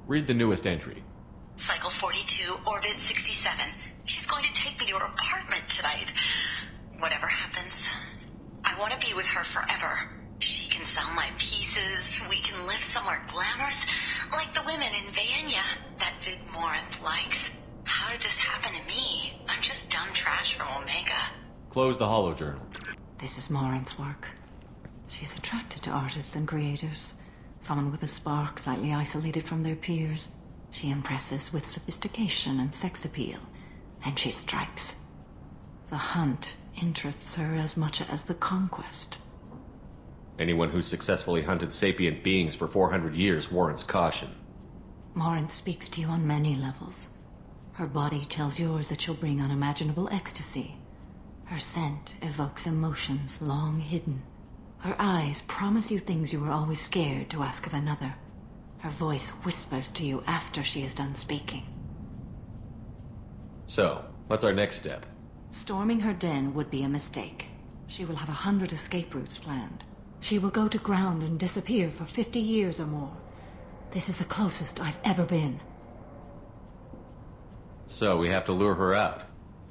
Read the newest entry. Cycle 42, orbit 67. She's going to take me to her apartment tonight. Whatever happens, I want to be with her forever. She can sell my pieces. We can live somewhere glamorous, like the women in Vanya that Vid Morinth likes. How did this happen to me? I'm just dumb trash from Omega. Close the holojournal. This is Morinth's work. She's attracted to artists and creators. Someone with a spark, slightly isolated from their peers. She impresses with sophistication and sex appeal. Then she strikes. The hunt interests her as much as the conquest. Anyone who's successfully hunted sapient beings for 400 years warrants caution. Morinth speaks to you on many levels. Her body tells yours that she'll bring unimaginable ecstasy. Her scent evokes emotions long hidden. Her eyes promise you things you were always scared to ask of another. Her voice whispers to you after she is done speaking. So, what's our next step? Storming her den would be a mistake. She will have 100 escape routes planned. She will go to ground and disappear for 50 years or more. This is the closest I've ever been. So we have to lure her out.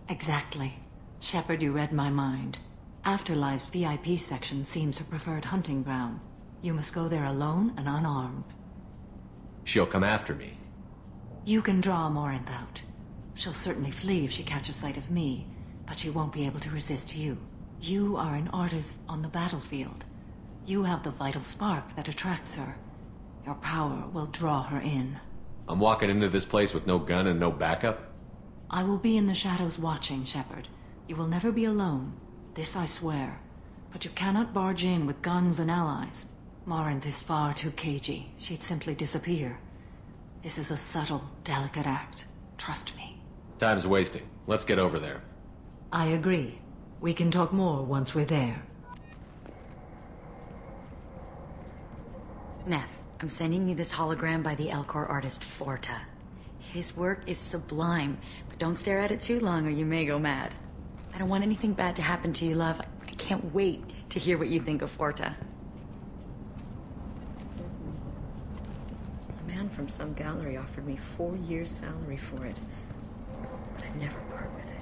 Exactly. Shepard, you read my mind. Afterlife's VIP section seems her preferred hunting ground. You must go there alone and unarmed. She'll come after me. You can draw Morinth out. She'll certainly flee if she catches sight of me, but she won't be able to resist you. You are an artist on the battlefield. You have the vital spark that attracts her. Your power will draw her in. I'm walking into this place with no gun and no backup? I will be in the shadows watching, Shepard. You will never be alone. This I swear. But you cannot barge in with guns and allies. Morinth is far too cagey. She'd simply disappear. This is a subtle, delicate act. Trust me. Time's wasting. Let's get over there. I agree. We can talk more once we're there. Neff, I'm sending you this hologram by the Elcor artist Forta. His work is sublime, but don't stare at it too long or you may go mad. I don't want anything bad to happen to you, love. I can't wait to hear what you think of Forta. A man from some gallery offered me 4 years' salary for it, but I'd never part with it.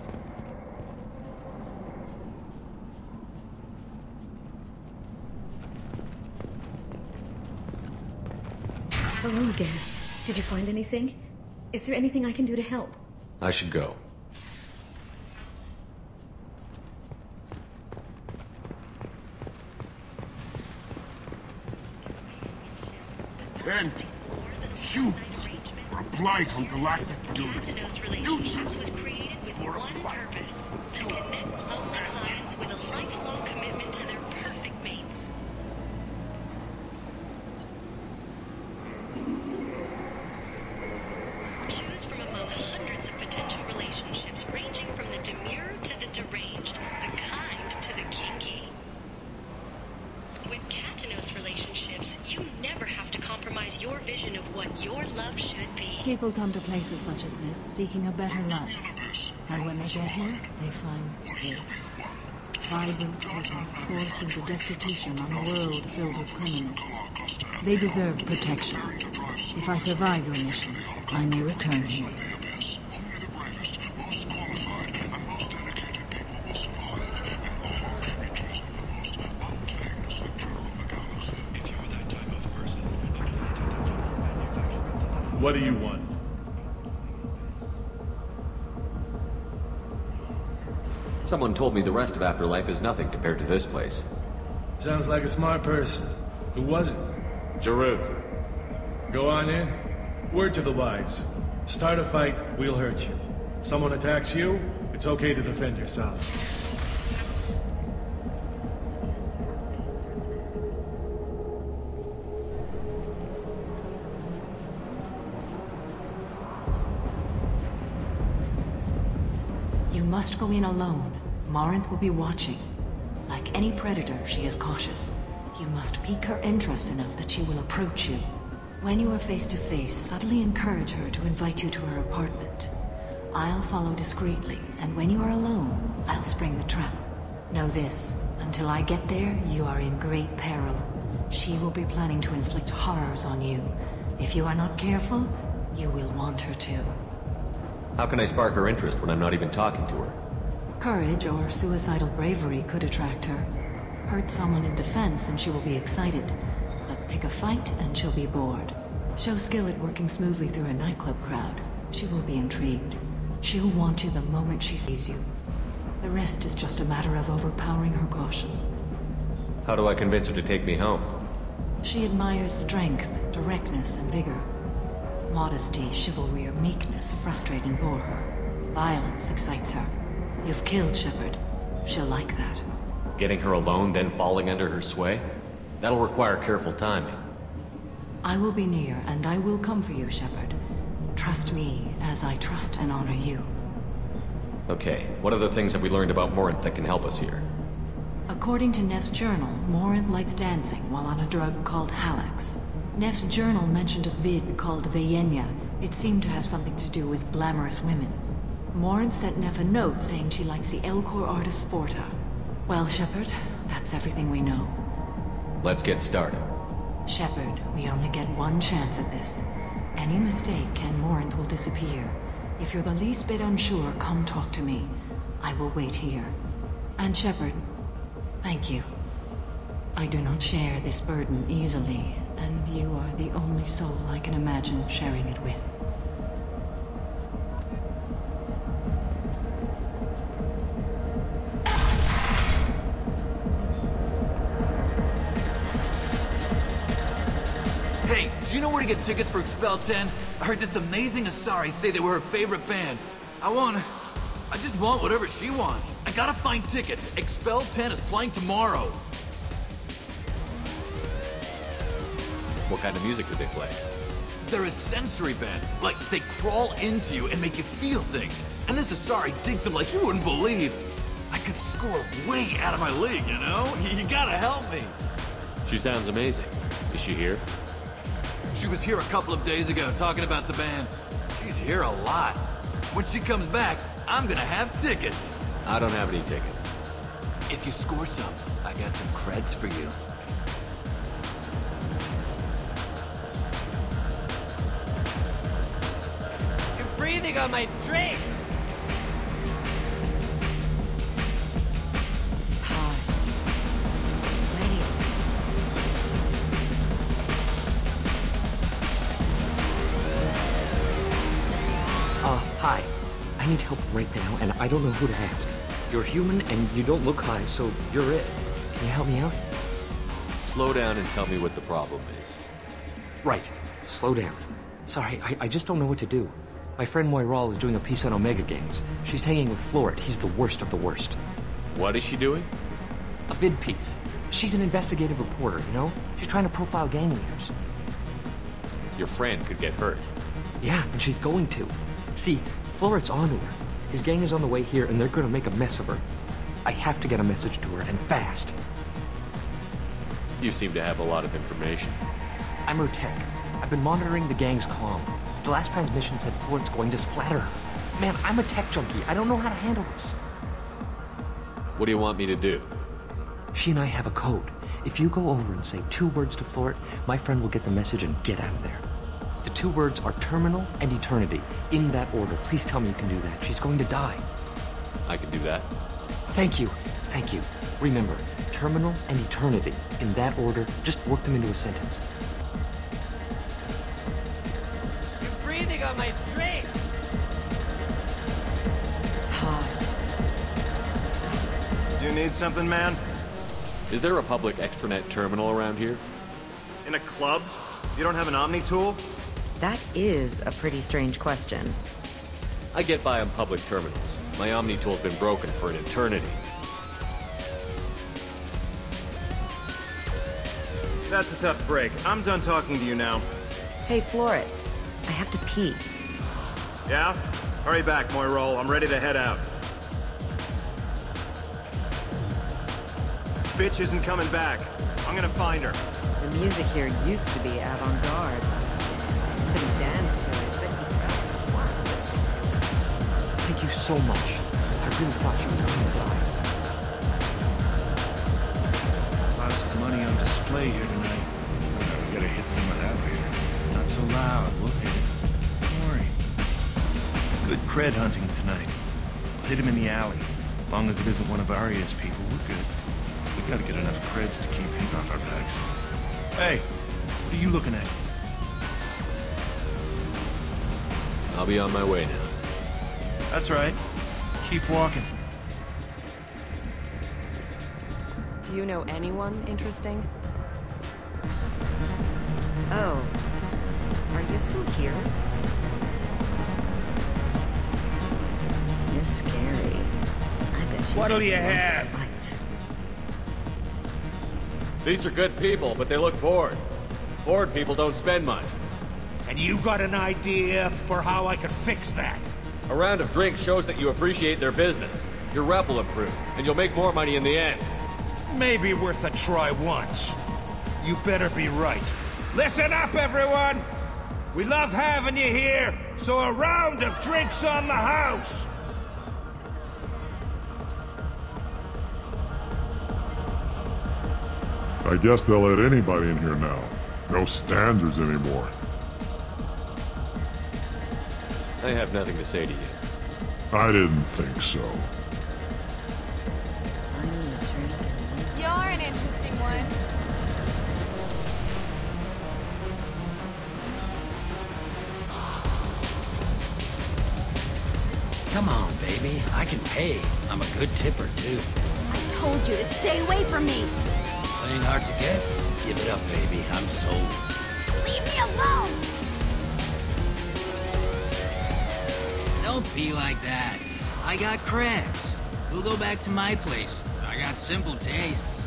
Hello again. Did you find anything? Is there anything I can do to help? I should go. And humans are a blight on galactic community. Nuisance for a blight. To connect lonely clients with a lifelong commitment to their perfect mates. Choose from among hundreds of potential relationships ranging from the demure to the deranged, the kind to the kinky. With Katanos relationships, you never have to compromise your vision of what your love should be. People come to places such as this seeking a better life. And when they get here, they find this. Vibrant people forced into destitution on a world filled with criminals. They deserve protection. If I survive your mission, I may return here. What do you want? Someone told me the rest of Afterlife is nothing compared to this place. Sounds like a smart person. Who was it? Jarut. Go on in. Word to the wise. Start a fight, we'll hurt you. Someone attacks you, it's okay to defend yourself. You must go in alone. Morinth will be watching. Like any predator, she is cautious. You must pique her interest enough that she will approach you. When you are face to face, subtly encourage her to invite you to her apartment. I'll follow discreetly, and when you are alone, I'll spring the trap. Know this, until I get there, you are in great peril. She will be planning to inflict horrors on you, If you are not careful, you will want her to. How can I spark her interest when I'm not even talking to her? Courage or suicidal bravery could attract her. Hurt someone in defense and she will be excited. But pick a fight and she'll be bored. Show skill at working smoothly through a nightclub crowd. She will be intrigued. She'll want you the moment she sees you. The rest is just a matter of overpowering her caution. How do I convince her to take me home? She admires strength, directness, and vigor. Modesty, chivalry, or meekness frustrate and bore her. Violence excites her. You've killed Shepard. She'll like that. Getting her alone, then falling under her sway? That'll require careful timing. I will be near, and I will come for you, Shepard. Trust me, as I trust and honor you. Okay, what other things have we learned about Morinth that can help us here? According to Neff's journal, Morinth likes dancing while on a drug called Halax. Neff's journal mentioned a vid called Vayenya. It seemed to have something to do with glamorous women. Morinth sent Neff a note saying she likes the Elcor artist Forta. Well, Shepard, that's everything we know. Let's get started. Shepard, we only get one chance at this. Any mistake and Morinth will disappear. If you're the least bit unsure, come talk to me. I will wait here. And Shepard, thank you. I do not share this burden easily, and you are the only soul I can imagine sharing it with. Hey, do you know where to get tickets for Expel 10? I heard this amazing Asari say they were her favorite band. I just want whatever she wants. I gotta find tickets. Expel 10 is playing tomorrow. What kind of music do they play? They're a sensory band. Like, they crawl into you and make you feel things. And this Asari digs them like you wouldn't believe. I could score way out of my league, you know? You gotta help me. She sounds amazing. Is she here? She was here a couple of days ago talking about the band. She's here a lot. When she comes back, I'm gonna have tickets. I don't have any tickets. If you score some, I got some creds for you. You're breathing on my drink! It's hot. Hi. I need help right now, and I don't know who to ask. You're human, and you don't look high, so you're it. Can you help me out? Slow down and tell me what the problem is. Right. Slow down. Sorry, I just don't know what to do. My friend Moiral is doing a piece on Omega Games. She's hanging with Floret. He's the worst of the worst. What is she doing? A vid piece. She's an investigative reporter, you know? She's trying to profile gang leaders. Your friend could get hurt. Yeah, and she's going to. See, Floret's onto her. His gang is on the way here, and they're gonna make a mess of her. I have to get a message to her, and fast. You seem to have a lot of information. I'm her tech. I've been monitoring the gang's comm. The last transmission said Floret's going to splatter her. Man, I'm a tech junkie. I don't know how to handle this. What do you want me to do? She and I have a code. If you go over and say 2 words to Floret, my friend will get the message and get out of there. The 2 words are terminal and eternity. In that order. Please tell me you can do that. She's going to die. I can do that. Thank you. Thank you. Remember, terminal and eternity. In that order, just work them into a sentence. You're breathing on my drink! It's hot. You need something, man? Is there a public extranet terminal around here? In a club? You don't have an Omni tool? That is a pretty strange question. I get by on public terminals. My Omni tool's been broken for an eternity. That's a tough break. I'm done talking to you now. Hey, Floret. I have to pee. Yeah? Hurry back, Moiral. I'm ready to head out. Bitch isn't coming back. I'm gonna find her. The music here used to be avant-garde. Couldn't dance to it, but you felt smart listening to it. Thank you so much. I really thought she was going to die. Lots of money on display here tonight. We gotta hit some of that later. Not so so loud. We'll hit it. Don't worry. Good cred hunting tonight. We'll hit him in the alley. As long as it isn't one of Arya's people, we're good. We gotta get enough creds to keep him off our backs. Hey, what are you looking at? I'll be on my way now. That's right. Keep walking. Do you know anyone interesting? Oh. Are you still here? You're scary. I bet you What'll you lots of have? fights. These are good people, but they look bored. Bored people don't spend much. And you got an idea for how I could fix that? A round of drinks shows that you appreciate their business. Your rep will improve, and you'll make more money in the end. Maybe worth a try once. You better be right. Listen up, everyone! We love having you here, so a round of drinks on the house! I guess they'll let anybody in here now. No standards anymore. I have nothing to say to you. I didn't think so. I need a drink. You're an interesting one. Come on, baby. I can pay. I'm a good tipper, too. I told you to stay away from me. Playing hard to get? Give it up, baby. I'm sold. Leave me alone. Don't be like that. I got creds. We'll go back to my place. I got simple tastes.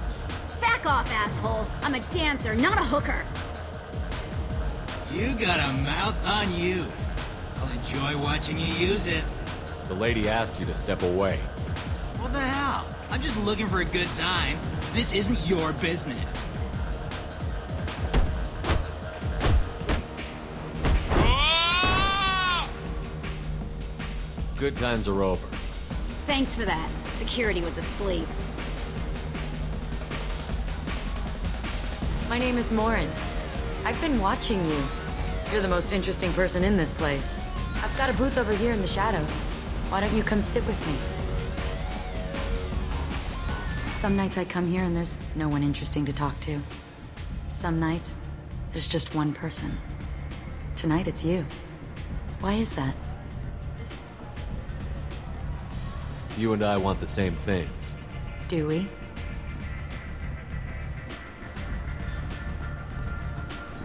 Back off, asshole. I'm a dancer, not a hooker. You got a mouth on you. I'll enjoy watching you use it. The lady asked you to step away. What the hell? I'm just looking for a good time. This isn't your business. Good times are over. Thanks for that. Security was asleep. My name is Morinth. I've been watching you. You're the most interesting person in this place. I've got a booth over here in the shadows. Why don't you come sit with me? Some nights I come here and there's no one interesting to talk to. Some nights, there's just one person. Tonight it's you. Why is that? You and I want the same things. Do we?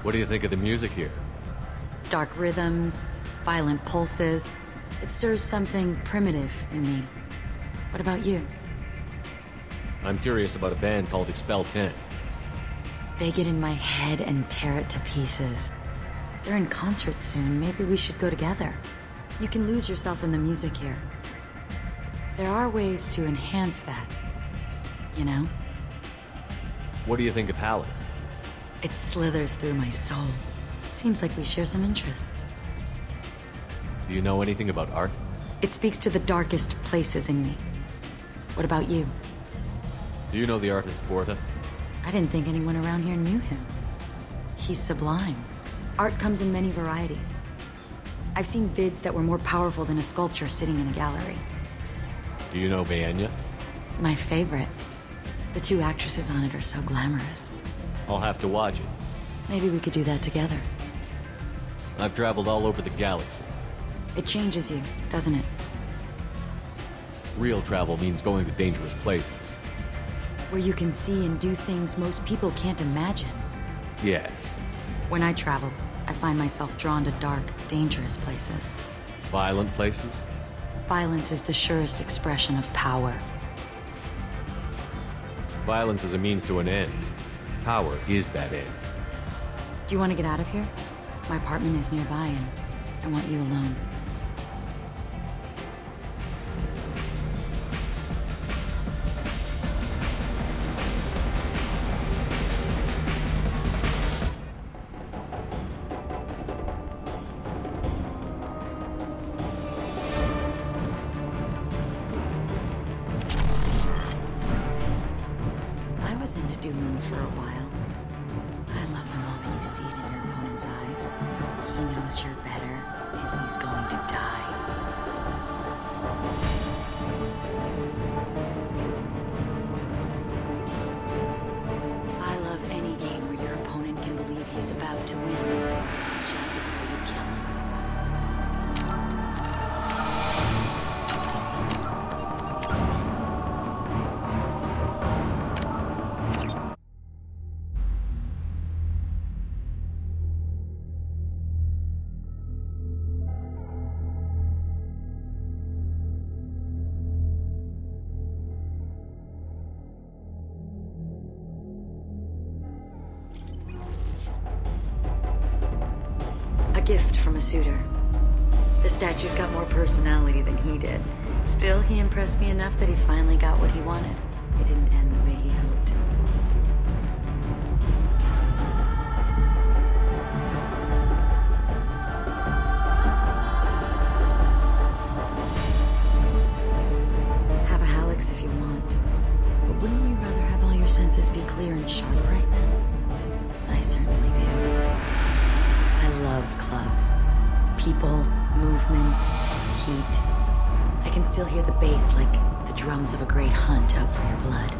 What do you think of the music here? Dark rhythms, violent pulses. It stirs something primitive in me. What about you? I'm curious about a band called Expel 10. They get in my head and tear it to pieces. They're in concert soon. Maybe we should go together. You can lose yourself in the music here. There are ways to enhance that, you know? What do you think of Halleck's? It slithers through my soul. Seems like we share some interests. Do you know anything about art? It speaks to the darkest places in me. What about you? Do you know the artist Porta? I didn't think anyone around here knew him. He's sublime. Art comes in many varieties. I've seen vids that were more powerful than a sculpture sitting in a gallery. Do you know Bayenya? My favorite. The two actresses on it are so glamorous. I'll have to watch it. Maybe we could do that together. I've traveled all over the galaxy. It changes you, doesn't it? Real travel means going to dangerous places. Where you can see and do things most people can't imagine. Yes. When I travel, I find myself drawn to dark, dangerous places. Violent places? Violence is the surest expression of power. Violence is a means to an end. Power is that end. Do you want to get out of here? My apartment is nearby and I want you alone. Into Doom for a while. I love the moment you see it in your opponent's eyes. knows you're better, and he's going to die. I love any game where your opponent can believe he's about to win, just before you kill him. A gift from a suitor. The statue's got more personality than he did. Still, he impressed me enough that he finally got what he wanted. It didn't end the way he hoped. Have a Hallex if you want. But wouldn't you rather have all your senses be clear and sharp right now? I certainly do. I love clubs. People, movement, heat. I can still hear the bass like the drums of a great hunt out for your blood.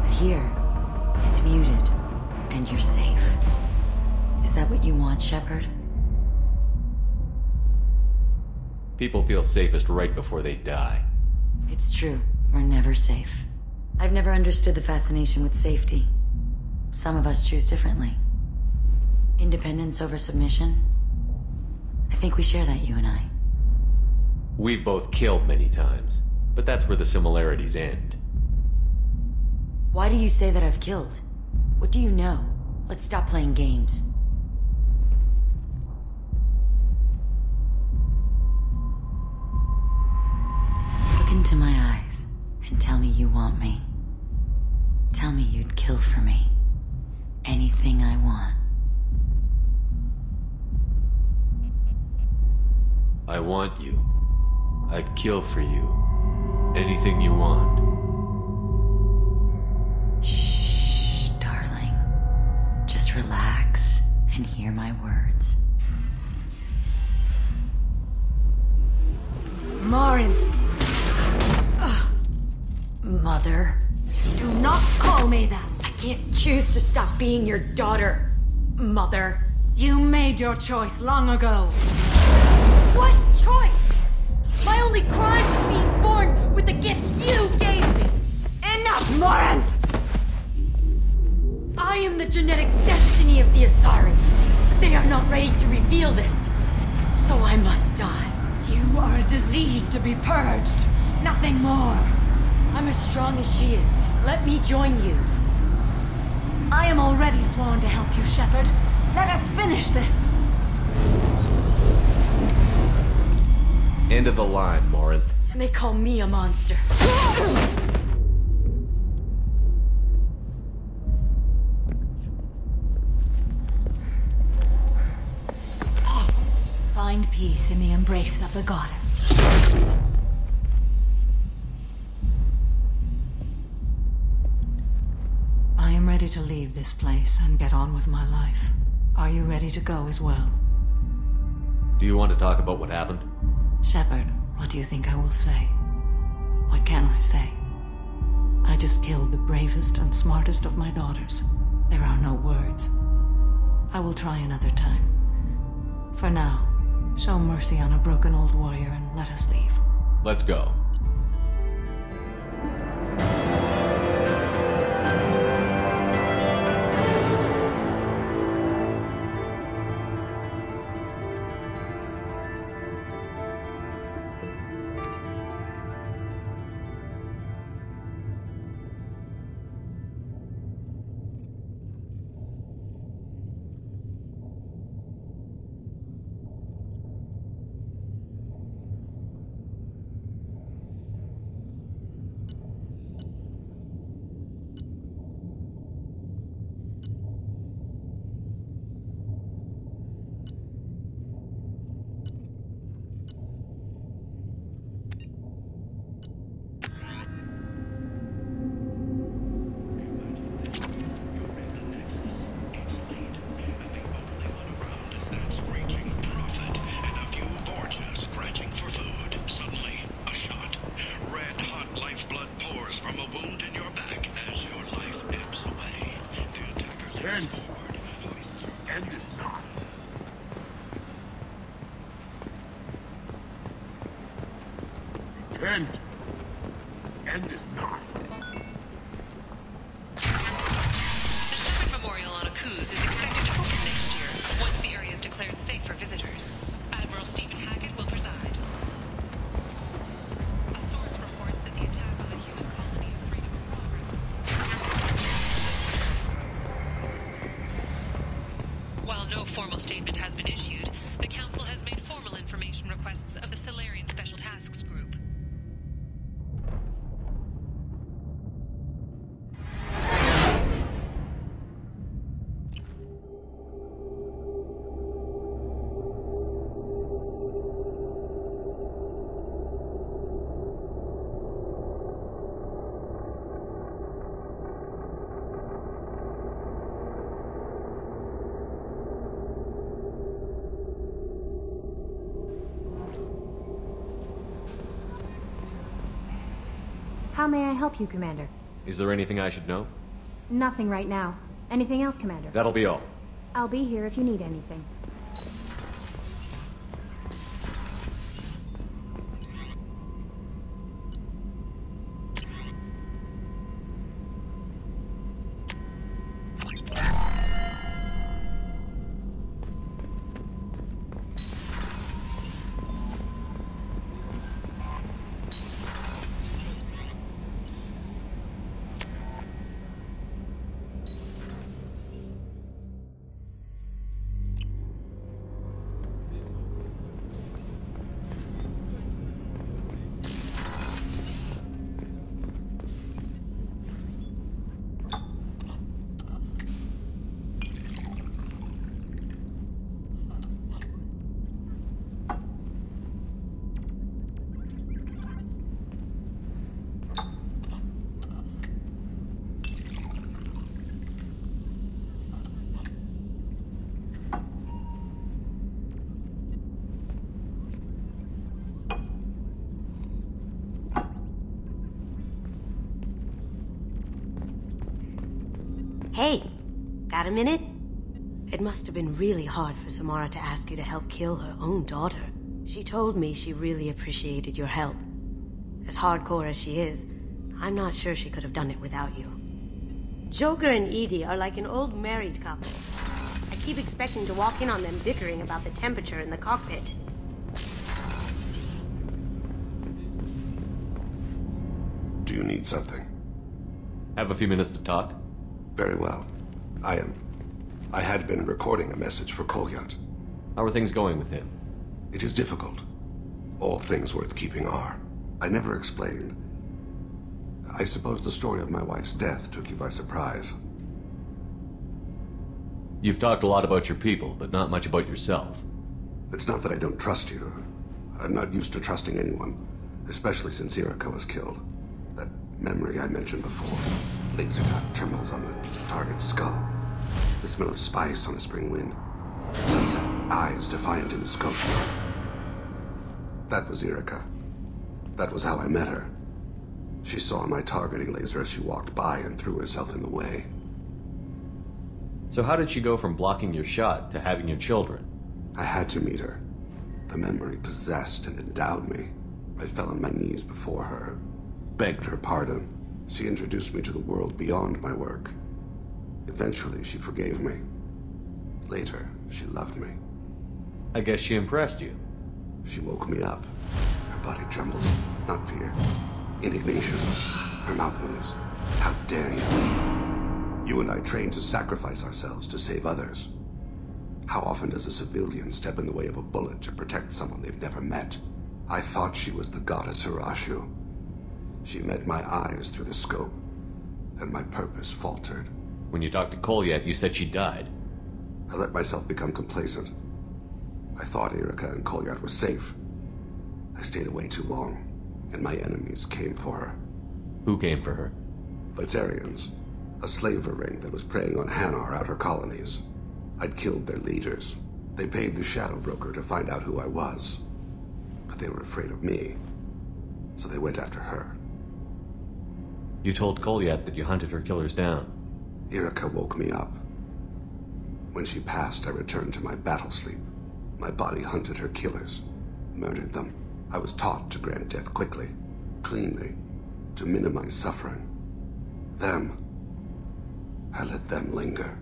But here, it's muted, and you're safe. Is that what you want, Shepard? People feel safest right before they die. It's true. We're never safe. I've never understood the fascination with safety. Some of us choose differently. Independence over submission? I think we share that, you and I. We've both killed many times, but that's where the similarities end. Why do you say that I've killed? What do you know? Let's stop playing games. Look into my eyes and tell me you want me. Tell me you'd kill for me. Anything I want. I want you. I'd kill for you. Anything you want. Shh, darling. Just relax and hear my words. Morinth! Mother. Do not call me that! I can't choose to stop being your daughter, Mother. You made your choice long ago. What choice? My only crime was being born with the gifts you gave me. Enough, Morinth! I am the genetic destiny of the Asari, but they are not ready to reveal this. So I must die. You are a disease to be purged. Nothing more. I'm as strong as she is. Let me join you. I am already sworn to help you, Shepard. Let us finish this. End of the line, Morinth. And they call me a monster. Find peace in the embrace of the goddess. I am ready to leave this place and get on with my life. Are you ready to go as well? Do you want to talk about what happened? Shepard, what do you think I will say? What can I say? I just killed the bravest and smartest of my daughters. There are no words. I will try another time. For now, show mercy on a broken old warrior and let us leave. Let's go. End. End is not. The Shepherd Memorial on Akuz is expected to open next year, once the area is declared safe for visitors. Admiral Stephen Hackett will preside. A source reports that the attack on the human colony of Freedom of Progress. While no formal statement has been issued, the Council has made formal information requests of the Solarian Special Tasks Group. How may I help you, Commander? Is there anything I should know? Nothing right now. Anything else, Commander? That'll be all. I'll be here if you need anything. Hey, got a minute? It must have been really hard for Samara to ask you to help kill her own daughter. She told me she really appreciated your help. As hardcore as she is, I'm not sure she could have done it without you. Joker and Edie are like an old married couple. I keep expecting to walk in on them bickering about the temperature in the cockpit. Do you need something? Have a few minutes to talk? Very well. I had been recording a message for Kolyat. How are things going with him? It is difficult. All things worth keeping are. I never explained. I suppose the story of my wife's death took you by surprise. You've talked a lot about your people, but not much about yourself. It's not that I don't trust you. I'm not used to trusting anyone, especially since Erica was killed. That memory I mentioned before. Laser dot trembles on the target's skull. The smell of spice on a spring wind. Sunset eyes defiant in the scope. That was Erica. That was how I met her. She saw my targeting laser as she walked by and threw herself in the way. So how did she go from blocking your shot to having your children? I had to meet her. The memory possessed and endowed me. I fell on my knees before her, begged her pardon. She introduced me to the world beyond my work. Eventually, she forgave me. Later, she loved me. I guess she impressed you. She woke me up. Her body trembles. Not fear. Indignation. Her mouth moves. How dare you? You and I trained to sacrifice ourselves to save others. How often does a civilian step in the way of a bullet to protect someone they've never met? I thought she was the goddess Hirashu. She met my eyes through the scope, and my purpose faltered. When you talked to Kolyat, you said she died. I let myself become complacent. I thought Erica and Kolyat were safe. I stayed away too long, and my enemies came for her. Who came for her? Batarians. A slaver ring that was preying on Hanar outer colonies. I'd killed their leaders. They paid the Shadow Broker to find out who I was. But they were afraid of me, so they went after her. You told Kolyat that you hunted her killers down. Erica woke me up. When she passed, I returned to my battle sleep. My body hunted her killers, murdered them. I was taught to grant death quickly. cleanly, to minimize suffering. Them, I let them linger.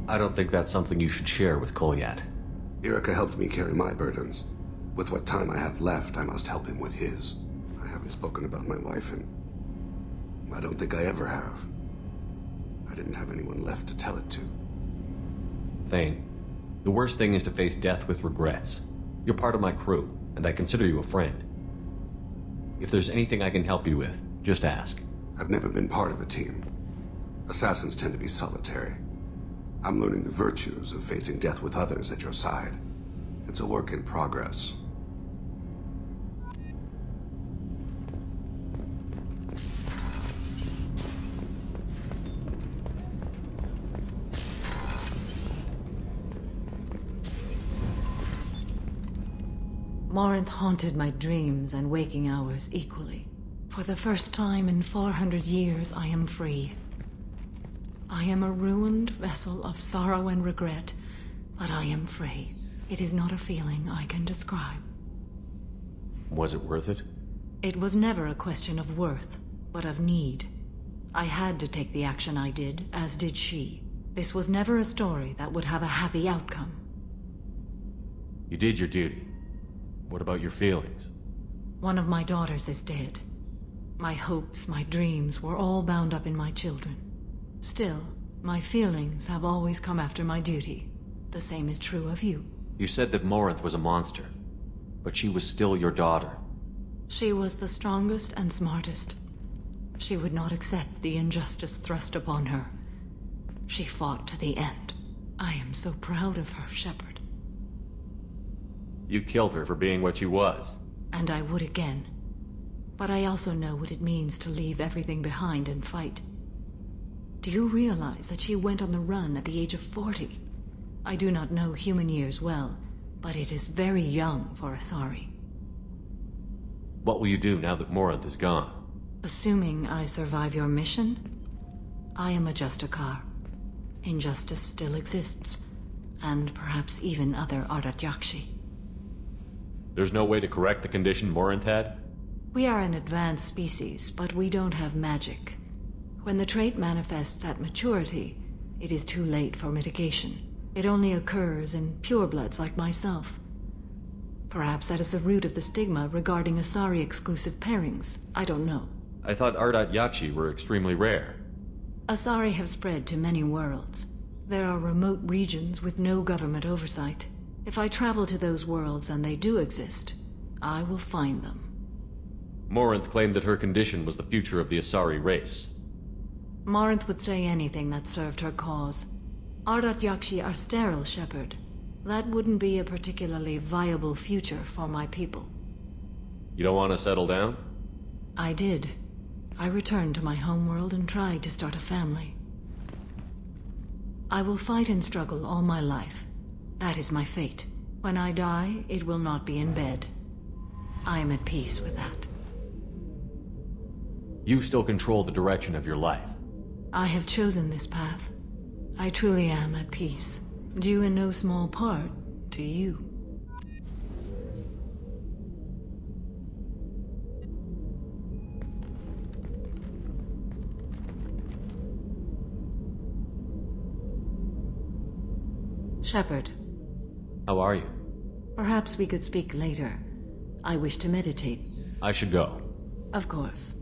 I don't think that's something you should share with Kolyat. Irika helped me carry my burdens. With what time I have left, I must help him with his. I haven't spoken about my wife, and I don't think I ever have. I didn't have anyone left to tell it to. Thane, the worst thing is to face death with regrets. You're part of my crew, and I consider you a friend. If there's anything I can help you with, just ask. I've never been part of a team. Assassins tend to be solitary. I'm learning the virtues of facing death with others at your side. It's a work in progress. Morinth haunted my dreams and waking hours equally. For the first time in 400 years, I am free. I am a ruined vessel of sorrow and regret, but I am free. It is not a feeling I can describe. Was it worth it? It was never a question of worth, but of need. I had to take the action I did, as did she. This was never a story that would have a happy outcome. You did your duty. What about your feelings? One of my daughters is dead. My hopes, my dreams were all bound up in my children. Still, my feelings have always come after my duty. The same is true of you. You said that Morinth was a monster, but she was still your daughter. She was the strongest and smartest. She would not accept the injustice thrust upon her. She fought to the end. I am so proud of her, Shepard. You killed her for being what she was. And I would again. But I also know what it means to leave everything behind and fight. Do you realize that she went on the run at the age of 40? I do not know human years well, but it is very young for Asari. What will you do now that Morinth is gone? Assuming I survive your mission, I am a Justicar. Injustice still exists, and perhaps even other Ardatyakshi. There's no way to correct the condition Morinth had? We are an advanced species, but we don't have magic. When the trait manifests at maturity, it is too late for mitigation. It only occurs in purebloods like myself. Perhaps that is the root of the stigma regarding Asari-exclusive pairings. I don't know. I thought Ardatyakshi were extremely rare. Asari have spread to many worlds. There are remote regions with no government oversight. If I travel to those worlds and they do exist, I will find them. Morinth claimed that her condition was the future of the Asari race. Morinth would say anything that served her cause. Ardatyakshi are sterile, Shepard. That wouldn't be a particularly viable future for my people. You don't want to settle down? I did. I returned to my homeworld and tried to start a family. I will fight and struggle all my life. That is my fate. When I die, it will not be in bed. I am at peace with that. You still control the direction of your life. I have chosen this path. I truly am at peace, due in no small part to you. Shepard. How are you? Perhaps we could speak later. I wish to meditate. I should go. Of course.